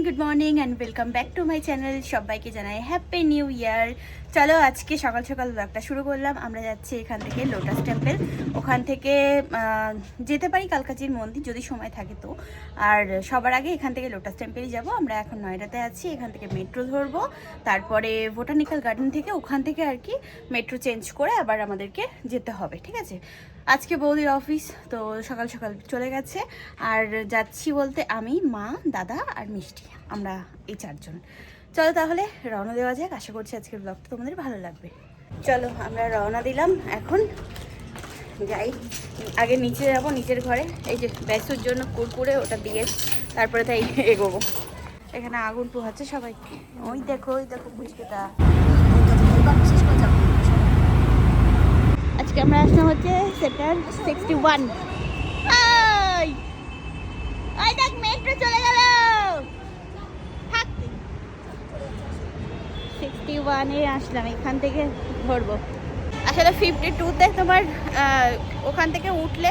Good morning and welcome back to my channel. সবাইকে জানাই happy new year. চলো আজকে সকাল সকাল ব্লগটা শুরু করলাম। আমরা যাচ্ছি এখান থেকে লোটাস টেম্পল, ওখান থেকে যেতে পারি কালকাজির মন্দির যদি সময় থাকে তো। আর সবার আগে এখান থেকে লোটাস টেম্পেলই যাব। আমরা এখন নয়ডাতে আছি, এখান থেকে মেট্রো ধরবো, তারপরে বোটানিক্যাল গার্ডেন থেকে ওখান থেকে আর কি মেট্রো চেঞ্জ করে আবার আমাদেরকে যেতে হবে, ঠিক আছে। আজকে বৌদির অফিস তো সকাল সকাল চলে গেছে। আর যাচ্ছি বলতে আমি, মা, দাদা আর মিষ্টি, আমরা এই চারজন। চলো তাহলে রওনা দেওয়া যাক। আশা করছি আজকের ব্লগটা তোমাদের ভালো লাগবে। চলো আমরা রওনা দিলাম। এখন যাই, আগে নিচে যাবো, নিচের ঘরে এই যে ব্যাসুর জন্য কুরকুরে ওটা দিয়ে তারপরে তাই এগোবো। এখানে আগুন পোহাচ্ছে সবাই। ওই দেখো পুচকুটা। আজকে আমরা আসলাম হচ্ছে সেক্টর 61। ওই দেখ মেট্রো চলে গেল। 61-এ আসলাম, এখান থেকে ধরবো। আসলে 52-তে তোমার ওখান থেকে উঠলে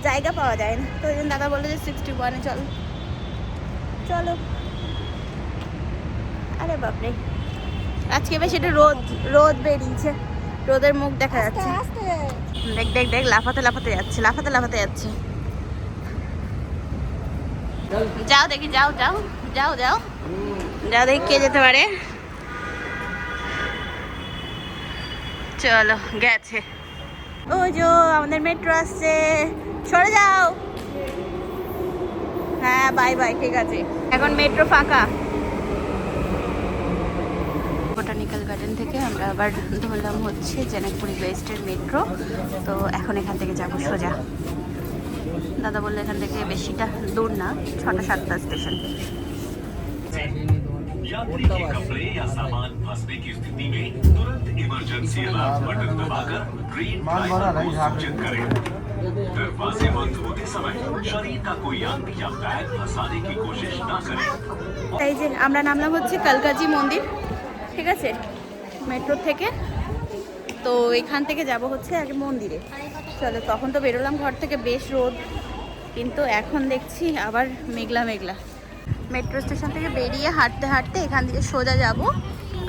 জায়গা পাওয়া যায় না, তো ওই জন্য দাদা বললো যে 61-এ চলো চলো। আরে বাপরে, আজকে বেশ এটা রোদ বেরিয়েছে, রোদের মুখ দেখা যাচ্ছে। দেখ দেখ দেখ, লাফাতে লাফাতে যাচ্ছে, লাফাতে লাফাতে যাচ্ছে। যাও দেখি, যাও যাও যাও যাও যাও দেখি কে যেতে পারে। চলো গেছে। ও যে আমাদের মেট্রো আসছে, সরে যাও। হ্যাঁ বাই বাই, ঠিক আছে। এখন মেট্রো ফাঁকা। বোটানিক্যাল গার্ডেন থেকে আমরা আবার ধরলাম হচ্ছে জনকপুরি ওয়েস্টের মেট্রো। তো এখন এখান থেকে যাবো সোজা। দাদা বললো এখান থেকে বেশিটা দূর না, 6টা-7টা স্টেশন। यात्री के कपड़े या सामान फंसने की स्थिति में तुरंत इमरजेंसी अलार्म बटन दबाकर ट्रेन ड्राइवर को सूचित करें। दरवाजे बंद होते समय शरीर का कोई अंग या बैग फंसाने की कोशिश न करें। এই যে আমরা নামলাম হচ্ছে কালকাজি মন্দির, ঠিক আছে, মেট্রো থেকে। তো এখান থেকে যাব হচ্ছে আগে মন্দিরে। চলো, তখন তো বেরোলাম ঘর থেকে বেশ রোদ, কিন্তু এখন দেখছি আবার মেঘলা মেঘলা। মেট্রো স্টেশন থেকে বেরিয়ে হাঁটতে হাঁটতে এখান থেকে সোজা যাব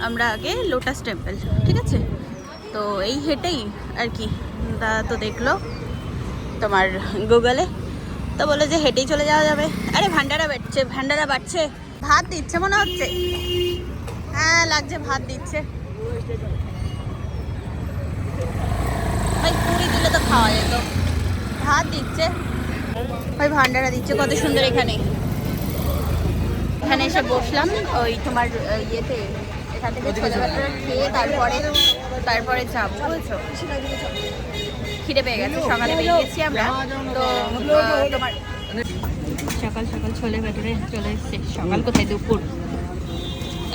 আমরা আগে লোটাস টেম্পল, ঠিক আছে। তো এই হেঁটেই আর কি দাদা তো দেখলো তোমার গুগলে, তো বলে যে হেঁটেই চলে যাওয়া যাবে। আরে ভান্ডারা বাড়ছে, ভাত দিচ্ছে মনে হচ্ছে। হ্যাঁ লাগছে, ভাত দিচ্ছে। ভাই পুরি দিলে তো খাওয়া যেত, ভাত দিচ্ছে, ভাই ভান্ডারা দিচ্ছে, কত সুন্দর। এখানে এসে বসলাম ওই তোমার ইয়েতে, এখান থেকে ছোলা ভাতটা খেয়ে তারপরে যাবো, বুঝেছো। খিদে পেয়ে গেছে, সকালে বেরিয়েছি আমরা তো। তোমার সকাল সকাল ছোলে ভেতরে চলে এসছে। সকাল কোথায়, দুপুর।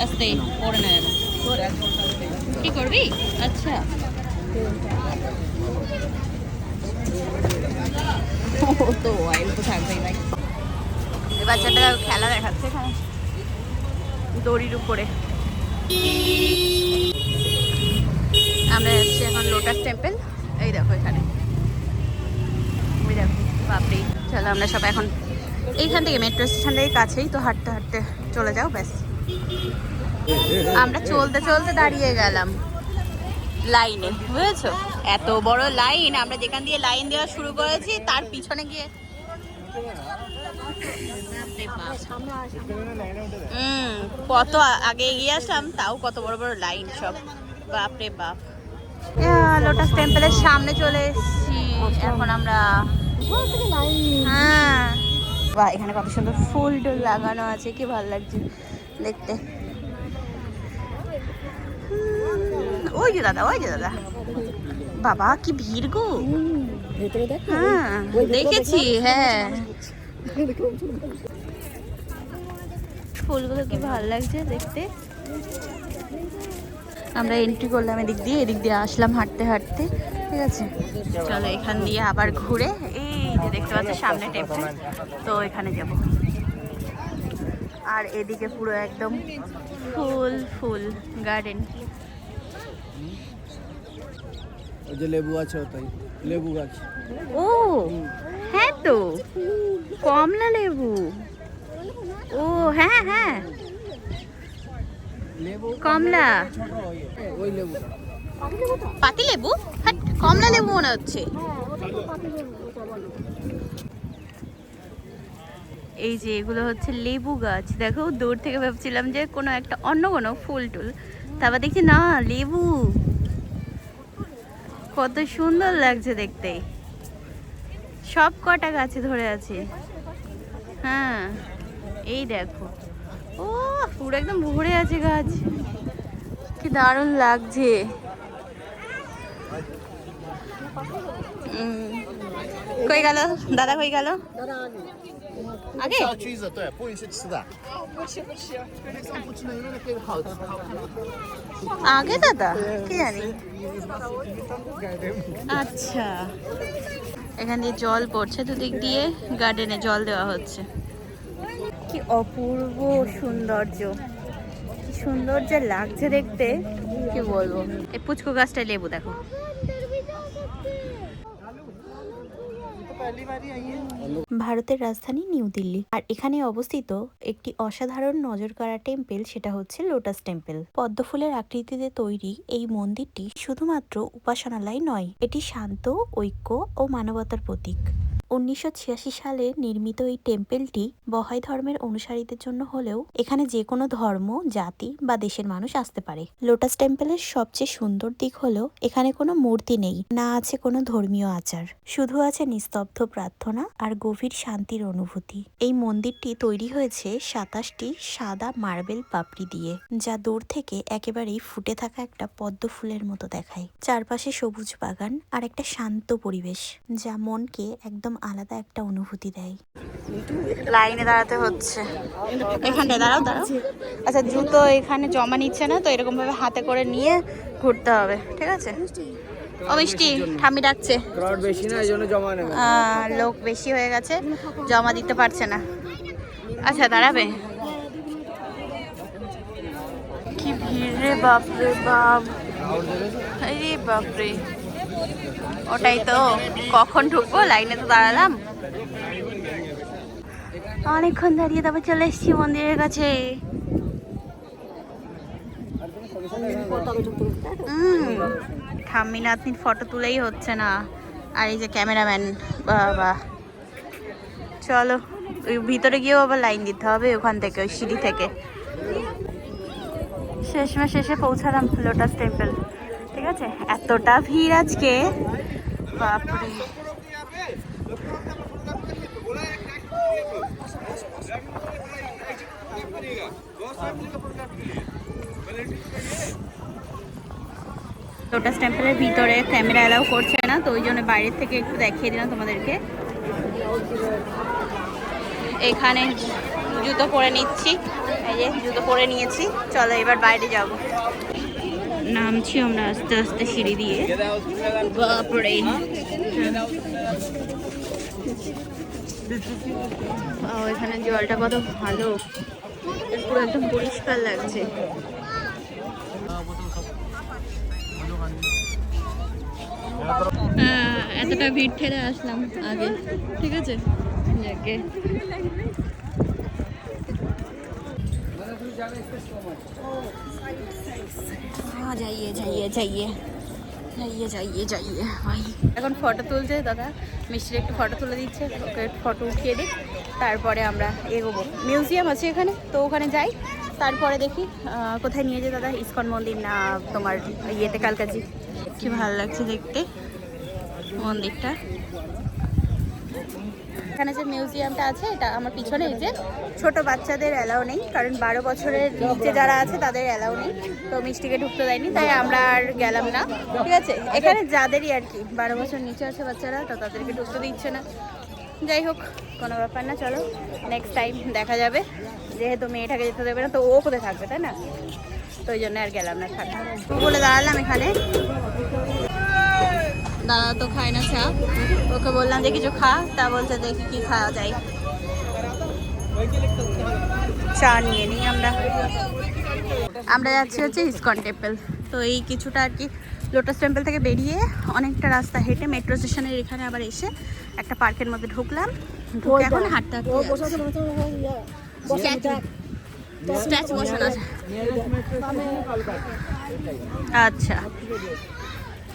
আসতে পড়ে না যেন। কি করবি? আচ্ছা ও তো অয়েল তো থাকবেই ভাই। বাচ্চাটা খেলা দেখাচ্ছে এখানে দড়ির উপরে। আমরা যাচ্ছি এখন লোটাস টেম্পল। এই দেখো এখানে, ওই দেখো, বাপরে। চলো আমরা সব এখন এইখান থেকে মেট্রো স্টেশনের কাছেই তো, হাঁটতে হাঁটতে চলে যাও ব্যাস। আমরা চলতে চলতে দাঁড়িয়ে গেলাম লাইনে, বুঝেছো। এত বড় লাইন, আমরা যেখান দিয়ে লাইন দেওয়া শুরু করেছি তার পিছনে গিয়ে কত আগে এগিয়ে আসলাম, তাও কত বড় বড় লাইন সব, বাপরে বাপ। লোটাস টেম্পলের সামনে চলে এসেছি এখন আমরা। হ্যাঁ বাহ, এখানে কত সুন্দর ফুল টুল লাগানো আছে, কি ভালো লাগছে দেখতে। ওই যে দাদা, ওই যে দাদা, বাবা কি ভিড় গো। হ্যাঁ দেখেছি, হ্যাঁ ফুলগুলো কি ভালো লাগছে দেখতে। আমরা এন্ট্রি করলাম এদিক দিয়ে আসলাম হাঁটতে হাঁটতে, ঠিক আছে। চলো এখান দিয়ে আবার ঘুরে এই যে দেখতে পাচ্ছ সামনে টেম্পল, তো এখানে যাব। আর এদিকে পুরো একদম ফুল গার্ডেন। ওই যে লেবু আছে, ওটাই লেবু গাছ। ও হ্যাঁ, তো কমলা লেবু। ও হ্যাঁ হ্যাঁ, লেবু কমলা, ওই লেবু পাতি লেবু, হ্যাঁ কমলা লেবু মনে হচ্ছে। এই যে এগুলো হচ্ছে লেবু গাছ, দেখো দূর থেকে ভাবছিলাম যে কোনো একটা অন্য কোনো ফুল টুল, তারপর দেখছি না লেবু, কত সুন্দর লাগছে দেখতে, সব কটা গাছে ধরে আছে। হ্যাঁ এই দেখো, ও পুরো একদম ভরে আছে গাছ, কি দারুণ লাগছে। কই গেল দাদা, কই গেল আগে?小橘子，对，不允许吃的。不吃那个那个好吃。 আগে দাদা কি জানি। আচ্ছা এখান দিয়ে জল পড়ছে, দুদিক দিয়ে গার্ডেনে জল দেওয়া হচ্ছে। কি অপূর্ব সৌন্দর্য, কি সুন্দর যে লাগছে দেখতে, কি বলবো। এই পুচকু গাছটায় লেবু দেখো। ভারতের রাজধানী নিউ দিল্লি, আর এখানে অবস্থিত একটি অসাধারণ নজর কাড়া টেম্পল, সেটা হচ্ছে লোটাস টেম্পল। পদ্ম ফুলের আকৃতিতে তৈরি এই মন্দিরটি শুধুমাত্র উপাসনালয় নয়, এটি শান্ত, ঐক্য ও মানবতার প্রতীক। 1986 সালে নির্মিত এই টেম্পলটি বহাই ধর্মের অনুসারীদের জন্য হলেও এখানে যে কোনো ধর্ম, জাতি বা দেশের মানুষ আসতে পারে। লোটাস টেম্পলের সবচেয়ে সুন্দর দিক হলো এখানে কোনো মূর্তি নেই, না আছে কোনো ধর্মীয় আচার, শুধু আছে নিস্তব্ধ প্রার্থনা আর গভীর শান্তির অনুভূতি। এই মন্দিরটি তৈরি হয়েছে 27টি সাদা মার্বেল পাপড়ি দিয়ে, যা দূর থেকে একেবারেই ফুটে থাকা একটা পদ্ম ফুলের মতো দেখায়। চারপাশে সবুজ বাগান আর একটা শান্ত পরিবেশ, যা মনকে একদম আলাদা একটা অনুভূতি দেয়। লাইনে দাঁড়াতে হচ্ছে, এখানটায় দাঁড়াও দাঁড়াও। আচ্ছা জুতো এখানে জমা নিচ্ছে না তো, এরকম ভাবে হাতে করে নিয়ে ঘুরতে হবে, ঠিক আছে? ও মিষ্টি, ঠাম্মি ডাকছে। ক্রাউড বেশি না, এই জন্য জমা নেবে। লোক বেশি হয়ে গেছে, জমা দিতে পারছে না। আচ্ছা দাঁড়াবে। কি ভিড় রে বাপরে বাপ, আরে বাপরে। ওটাই তো, কখন ঢুকবো, লাইনে তো দাঁড়ালাম অনেকক্ষণ দাঁড়িয়ে, তারপর চলে এসেছি মন্দিরের কাছে। ঠাম্মি নাতনির ফটো তুলেই হচ্ছে না, আর এই যে ক্যামেরাম্যান, বাবা। চলো ওই ভিতরে গিয়েও আবার লাইন দিতে হবে ওখান থেকে, ওই সিঁড়ি থেকে। শেষে পৌঁছালাম লোটাস টেম্পল, ঠিক আছে? এতটা ভিড় আজকে, বাপরে। লোটাস টেম্পলের ভিতরে ক্যামেরা অ্যালাউ করছে না, তো ওই জন্য বাইরের থেকে একটু দেখিয়ে দিলাম তোমাদেরকে। এখানে জুতো পরে নিচ্ছি, এই যে জুতো পরে নিয়েছি। চলো এবার বাইরে যাব। নামছি আমরা আস্তে আস্তে সিঁড়ি দিয়ে, বাপরে। এখানে জলটা কত ভালো, পুরো একদম পরিষ্কার লাগছে। এতটা ভিড় ঠেলে আসলাম আগে, ঠিক আছে? যাকে যাইয়ে যাইয়ে যাইয়ে যাইয়ে যাইয়ে যাইয়ে ভাই। এখন ফটো তুলছে দাদা, মিষ্টির একটু ফটো তুলে দিচ্ছে, ওকে ফটো উঠিয়ে দিই, তারপরে আমরা এগোবো। মিউজিয়াম আছে এখানে, তো ওখানে যাই, তারপরে দেখি কোথায় নিয়ে যায় দাদা, ইসকন মন্দির না তোমার ইয়েতে কালকাজি। কি ভালো লাগছে দেখতে মন্দিরটা। এখানে যে মিউজিয়ামটা আছে, এটা আমার পিছনে, এই যে ছোট বাচ্চাদের অ্যালাউ নেই, কারণ 12 বছরের নিচে যারা আছে তাদের অ্যালাউ নেই, তো মিষ্টিকে ঢুকতে দেয়নি, তাই আমরা আর গেলাম না, ঠিক আছে? এখানে যাদেরই আর কি 12 বছর নিচে আছে বাচ্চারা, তো তাদেরকে ঢুকতে দিচ্ছে না। যাই হোক, কোনো ব্যাপার না, চলো নেক্সট টাইম দেখা যাবে। যেহেতু মেয়েটাকে যেতে দেবে না, তো ও কোথায় থাকবে, তাই না? তো ওই জন্য আর গেলাম না, থাক বলে দাঁড়ালাম এখানে। দাদা তো খায় না চা, ওকে বললাম যে কিছু খা, তা বলছে দেখি কি খাওয়া যায়। চা নিয়ে নিই আমরা যাচ্ছি হচ্ছে ইসকন টেম্পল। তো এই কিছুটা আর কি লোটাস টেম্পল থেকে বেরিয়ে অনেকটা রাস্তা হেঁটে মেট্রো স্টেশনের এখানে আবার এসে একটা পার্কের মধ্যে ঢুকলাম, ঢুকে এখন হাঁটতে হাঁটতে স্ট্যাচু বসানো আছে। আচ্ছা,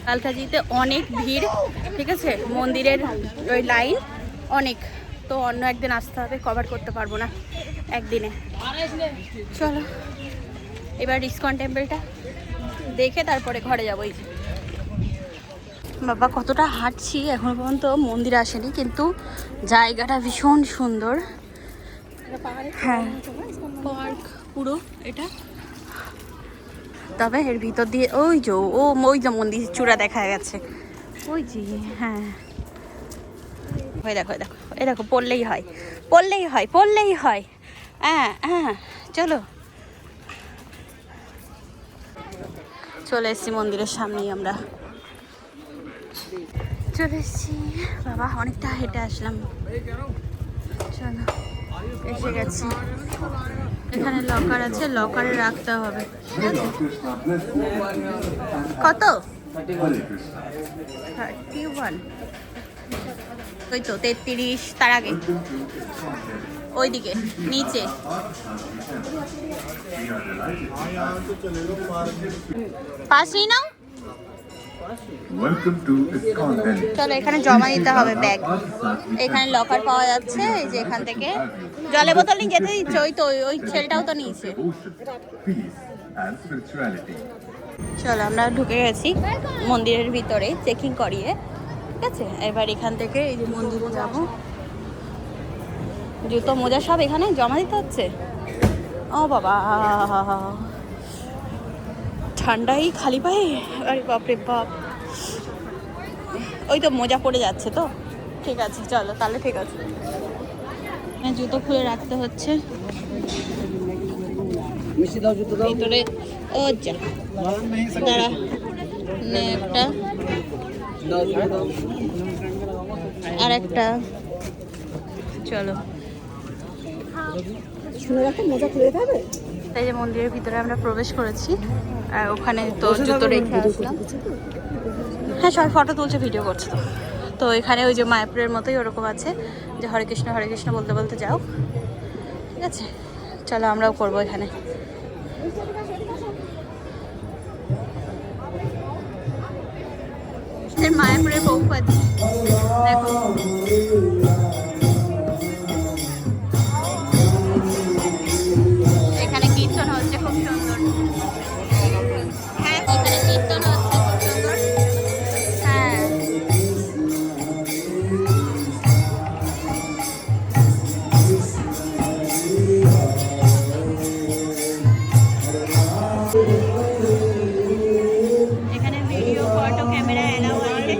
কালকাজিতে অনেক ভিড়, ঠিক আছে, মন্দিরের ওই লাইন অনেক, তো অন্য একদিন আসতে হবে, কভার করতে পারবো না একদিনে। চলো এবার ইসকন টেম্পলটা দেখে তারপরে ঘরে যাবো। এই যে বাবা কতটা হাঁটছি, এখনো পর্যন্ত মন্দির আসেনি, কিন্তু জায়গাটা ভীষণ সুন্দর। হ্যাঁ, পার্ক পুরো এটা। তবে এর ভিতর দিয়ে ওই যে মন্দির চূড়া দেখা গেছে, ওই যে। হ্যাঁ, ওই দেখো এই দেখো, পড়লেই হয়। হ্যাঁ হ্যাঁ, চলো চলে এসেছি মন্দিরের সামনেই, আমরা চলে এসেছি। বাবা অনেকটা হেঁটে আসলাম, চলো এসে গেছি। এখানে লকার আছে, লকারে রাখতে হবে। কত? 31। ওই তো 33, তার আগে ওইদিকে নিচে। পাস নিয়ে নাও। চলো এখানে জমা দিতে হবে ব্যাগ। এখানে লকার পাওয়া যাচ্ছে, এই যে এখান থেকে জলের বোতল নিয়ে যেতে দিচ্ছে। ওই তো ওই ছেলেটাও তো নিয়েছে। চলো আমরা ঢুকে গেছি মন্দিরের ভিতরে, চেকিং করিয়ে, ঠিক আছে। এবার এখান থেকে এই যে মন্দিরে যাবো। জুতো মোজা সব এখানে জমা দিতে হচ্ছে। ও বাবা, ঠান্ডাই খালি পায়ে, আরে বাপরে বাপ। ওই তো মোজা পড়ে যাচ্ছে তো, ঠিক আছে চলো তাহলে, ঠিক আছে। জুতো খুলে রাখতে হচ্ছে ভিতরে। ও যা, দাঁড়া, নে একটা, আর একটা, চলো। তাই যে মন্দিরের ভিতরে আমরা প্রবেশ করেছি, আর ওখানে তো জুতো রেখে আসলাম। হ্যাঁ, সবাই ফটো তুলছে, ভিডিও করছে। তো এখানে ওই যে মায়াপুরের মতোই ওরকম আছে, যে হরে কৃষ্ণ বলতে বলতে যাও, ঠিক আছে। চলো আমরাও করবো এখানে। মায়াপুরের বহুপাতি দেখো, এখানে কীর্তন হচ্ছে খুব সুন্দর। হ্যাঁ, এখানে কীর্তন হচ্ছে খুব সুন্দর। হ্যাঁ, এখানে ভিডিও, ফটো, ক্যামেরা এলাও আছে।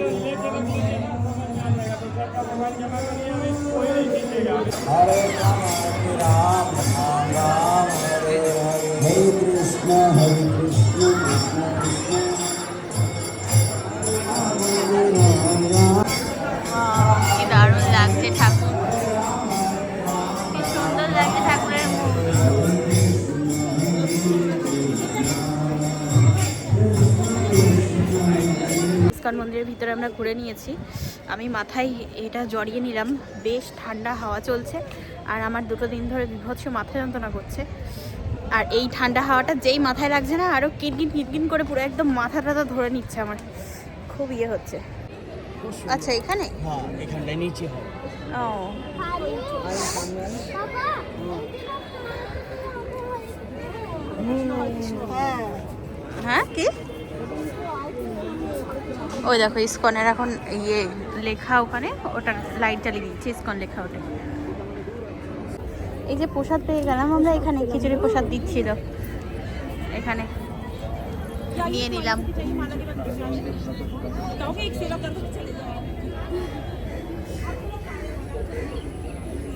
কি দারুণ লাগছে ঠাকুর, কি সুন্দর লাগছে ঠাকুরের মুখ। ইসকন মন্দিরের ভিতরে আমরা ঘুরে নিয়েছি। আমি মাথায় এটা জড়িয়ে নিলাম, বেশ ঠান্ডা হাওয়া চলছে, আর আমার 2 দিন ধরে বিভৎস মাথা যন্ত্রণা করছে। আর এই ঠান্ডা হাওয়াটা যেই মাথায় লাগছে না, আরও কিটকিন করে পুরো একদম মাথা টাথা ধরে নিচ্ছে, আমার খুব ইয়ে হচ্ছে। আচ্ছা, এখানে এখানটায় নিচে হয়। ও হ্যাঁ, কি ওই দেখো ইসকনের এখন ইয়ে লেখা, ওখানে ওটার লাইট জ্বালিয়ে দিচ্ছে, ইসকন লেখা ওটা। এই যে প্রসাদ পেয়ে গেলাম আমরা, এখানে খিচুড়ি প্রসাদ দিচ্ছিল, এখানে নিয়ে নিলাম।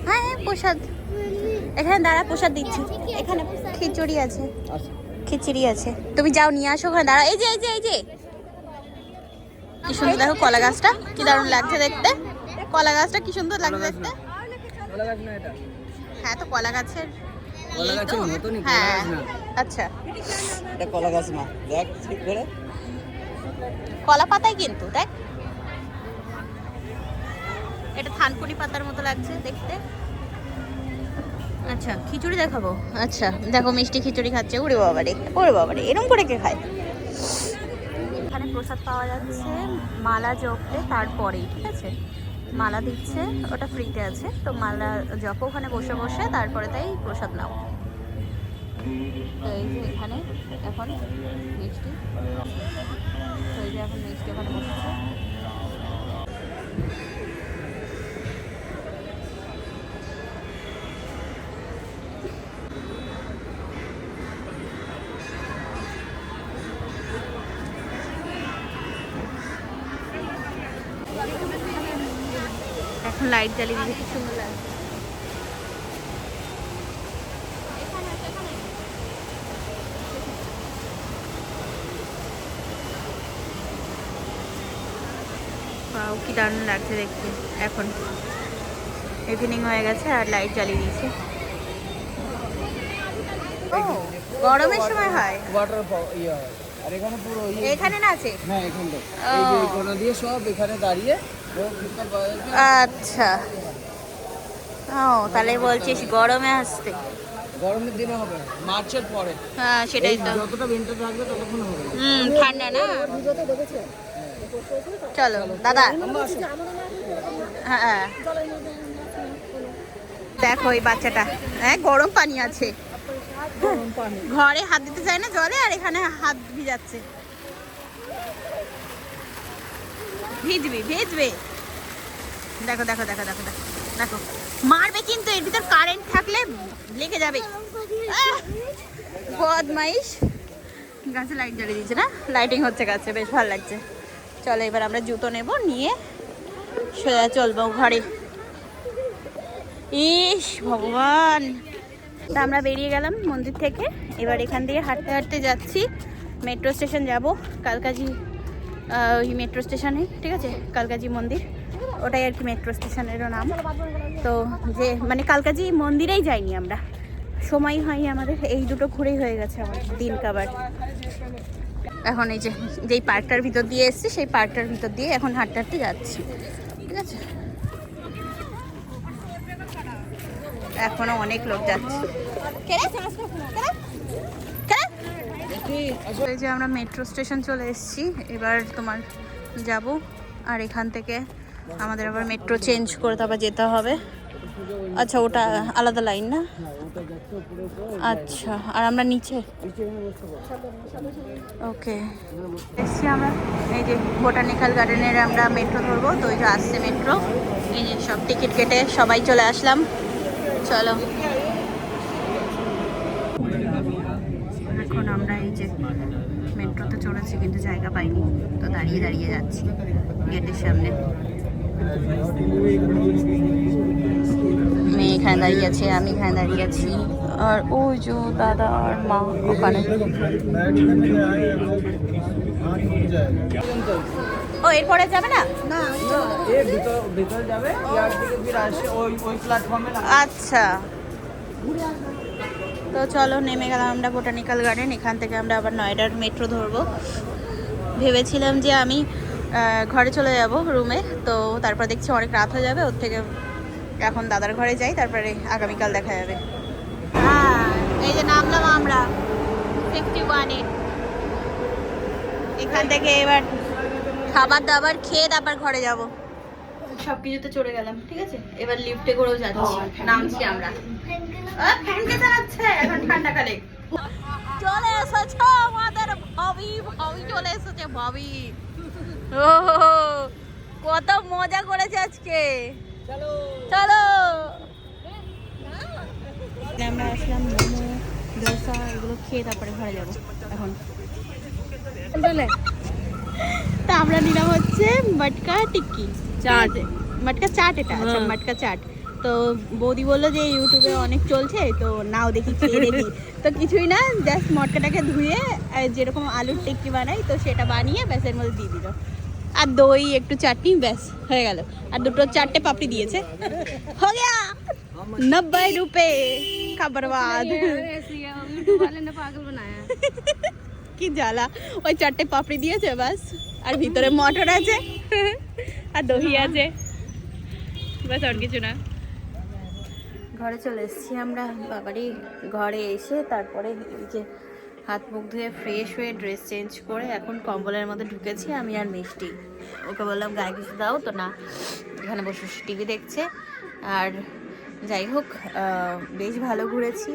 হ্যাঁ, প্রসাদ এখানে দাঁড়া, প্রসাদ দিচ্ছি। এখানে খিচুড়ি আছে, খিচুড়ি আছে, তুমি যাও নিয়ে আসো, ওখানে দাঁড়া। এই যে কি সুন্দর দেখো কলা গাছটা, কি দারুণ লাগছে দেখতে। কলা গাছটা কি সুন্দর লাগছে দেখতে। হ্যাঁ, তো কলা গাছের হ্যাঁ, আচ্ছা, এটা কলা গাছ না, দেখ ঠিক করে, কলা পাতাই কিন্তু, দেখ এটা থানকুনি পাতার মতো লাগছে দেখতে। আচ্ছা খিচুড়ি দেখাবো। আচ্ছা দেখো মিষ্টি খিচুড়ি খাচ্ছে। ওরে বাবারে এরকম করে কে খায়? এখানে প্রসাদ পাওয়া যাচ্ছে মালা জপলে তারপরেই, ঠিক আছে? মালা দিচ্ছে, ওটা ফ্রিতে আছে। তো মালা জপ ওখানে বসে বসে, তারপরে তাই প্রসাদ নাও। তো এই যে এখানে এখন মিষ্টি, তো এই যে এখন মিষ্টি ওখানে বসেছে। এখন লাইট জ্বালিয়ে দিয়েছে, কি সুন্দর লাগছে। কি দারুণ লাগছে দেখতে। এখন ইভিনিং হয়ে গেছে আর লাইট জ্বালিয়ে দিয়েছে। গরমের সময় হয় ওয়াটার ইয়ে হয়। আর এখানে পুরো এখানে না আছে? হ্যাঁ এখানটা এই যে এই কোণা দিয়ে সব এখানে দাঁড়িয়ে আচ্ছা ও তাহলে বলছিস গরমে আসতে? গরমের দিনে হবে, মার্চের পরে। হ্যাঁ সেটাই তো, যতটা উইন্টার থাকবে ততক্ষণ হবে। ঠান্ডা না। চলো দাদা। হ্যাঁ দেখো এই বাচ্চাটা, হ্যাঁ গরম পানি আছে, ঘরে হাত দিতে চায় না জলে, আর এখানে হাত ভিজাচ্ছে। ভিজবে দেখো দেখো দেখো দেখো দেখো দেখো, মারবে কিন্তু, এর ভিতর কারেন্ট থাকলে লেগে যাবে। বদমাইশ। গাছে লাইট জ্বালিয়ে দিয়েছে না, লাইটিং হচ্ছে গাছে, বেশ ভালো লাগছে। চলো এবার আমরা জুতো নেব, নিয়ে সোজা চলবো ঘরে। ইস ভগবান। তা আমরা বেরিয়ে গেলাম মন্দির থেকে, এবার এখান দিয়ে হাঁটতে হাঁটতে যাচ্ছি মেট্রো স্টেশন যাব, কালকাজি ওই মেট্রো স্টেশনে, ঠিক আছে? কালকাজি মন্দির, ওটাই আর কি মেট্রো স্টেশনেরও নাম। তো যে মানে কালকাজি মন্দিরেই যাইনি আমরা, সময় হয়নি আমাদের, এই দুটো ঘুরেই হয়ে গেছে আমার দিন কাবার। এখন এই যে যেই পার্কটার ভিতর দিয়ে এসছি, সেই পার্কটার ভিতর দিয়ে এখন হাঁটতে হাঁটতে যাচ্ছি, ঠিক আছে? এখনো অনেক লোক যাচ্ছে। এই যে আমরা মেট্রো স্টেশন চলে এসেছি, এবার তোমার যাব, আর এখান থেকে আমাদের আবার মেট্রো চেঞ্জ করে তারপর যেতে হবে। আচ্ছা ওটা আলাদা লাইন না? আচ্ছা আর আমরা নিচে, ওকে। এসছি আমরা এই যে বোটানিক্যাল গার্ডেনের আমরা মেট্রো ধরবো, তো ওই যে আসছে মেট্রো, এই যে সব টিকিট কেটে সবাই চলে আসলাম। চলো এখন আমরা এই যে মেট্রোতে চড়েছি, কিন্তু জায়গা পাইনি, তো দাঁড়িয়ে দাঁড়িয়ে যাচ্ছি গেটের সামনে। মেয়ে এখানে দাঁড়িয়ে আছে, আমি এখানে দাঁড়িয়ে আছি, আর ওই যে দাদা আর মা ওখানে। ও এরপরে যাবে না? ভিতরে যাবে, ইয়ার থেকে ফিরে আসে ওই প্ল্যাটফর্মে। আচ্ছা তো চলো নেমে গেলাম আমরা বোটানিক্যাল গার্ডেন। এখান থেকে আমরা আবার নয়ডার মেট্রো ধরবো। ভেবেছিলাম যে আমি ঘরে চলে যাব রুমে, তো তারপর দেখছি অনেক রাত হয়ে যাবে, ওর থেকে এখন দাদার ঘরে যাই, তারপরে আগামীকাল দেখা যাবে। হ্যাঁ এই যে নামলাম আমরা 51-এ। এখান থেকে এবার খাবার দাবার খেয়ে তারপর ঘরে যাব। সব কিছুতে চলে গেলাম, ঠিক আছে? এবার লিফটে করেও যাচ্ছি, নামছি আমরা। ফ্যানকে চালাচ্ছে এখন ঠান্ডাকালে। চলে এসেছে আমাদের ভাবি, ভাবি চলে এসেছে ভাবি। ও কত মজা করেছে আজকে। চলো চলো। আমরা আসলাম মোমো ডোসা এগুলো খেয়ে তারপরে ঘরে যাবো এখন। তা আমরা নিলাম হচ্ছে মটকা টিক্কি চাট, মটকা চাট এটা। আচ্ছা মটকা চাট। তো বৌদি বললো যে ইউটিউবে অনেক চলছে, তো নাও দেখি খেয়ে দেখি। তো কিছুই না, জাস্ট মটকাটাকে ধুয়ে যেরকম আলুর টিক্কি বানাই, তো সেটা বানিয়ে ব্যাসের মধ্যে দিয়ে দিল, আর দই একটু চাটনি, ব্যাস হয়ে গেল। আর দুটো 4টে পাপড়ি দিয়েছে, हो गया 90 रुपए का बर्बाद। কি জ্বালা, ওই 4টে পাপড়ি দিয়েছে ব্যাস, আর ভিতরে মটর আছে আর দহি আছে, ব্যাস আর কিছু না। ঘরে চলে এসেছি আমরা। বাবারই ঘরে এসে তারপরে এই যে হাত মুখ ধুয়ে ফ্রেশ হয়ে ড্রেস চেঞ্জ করে এখন কম্বলের মধ্যে ঢুকেছি আমি আর মিষ্টি। ওকে বললাম গায়ে কিছু দাও, তো না, এখানে বসে বসে টিভি দেখছে। আর যাই হোক, বেশ ভালো ঘুরেছি,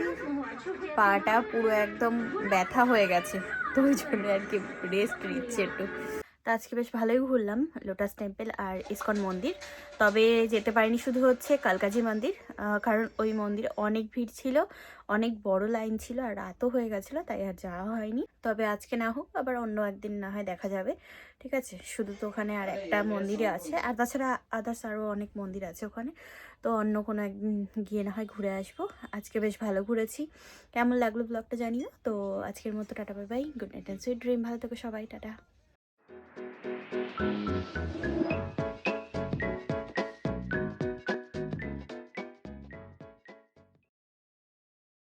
পাটা পুরো একদম ব্যথা হয়ে গেছে, তো ওই জন্য আর কি রেস্ট নিচ্ছে একটু। তো আজকে বেশ ভালোই ঘুরলাম লোটাস টেম্পল আর ইসকন মন্দির। তবে যেতে পারিনি শুধু হচ্ছে কালকাজি মন্দির, কারণ ওই মন্দিরে অনেক ভিড় ছিল, অনেক বড় লাইন ছিল আর রাতও হয়ে গেছিলো, তাই আর যাওয়া হয়নি। তবে আজকে না হোক, আবার অন্য একদিন না হয় দেখা যাবে, ঠিক আছে। শুধু তো ওখানে আর একটা মন্দিরে আছে, আর তাছাড়া আদার্স আরও অনেক মন্দির আছে ওখানে, তো অন্য কোনো একদিন গিয়ে না হয় ঘুরে আসবো। আজকে বেশ ভালো ঘুরেছি। কেমন লাগলো ব্লগটা জানিও। তো আজকের মতো tata, bye bye, good night and sweet dream. ভালো থেকো সবাই, টাটা।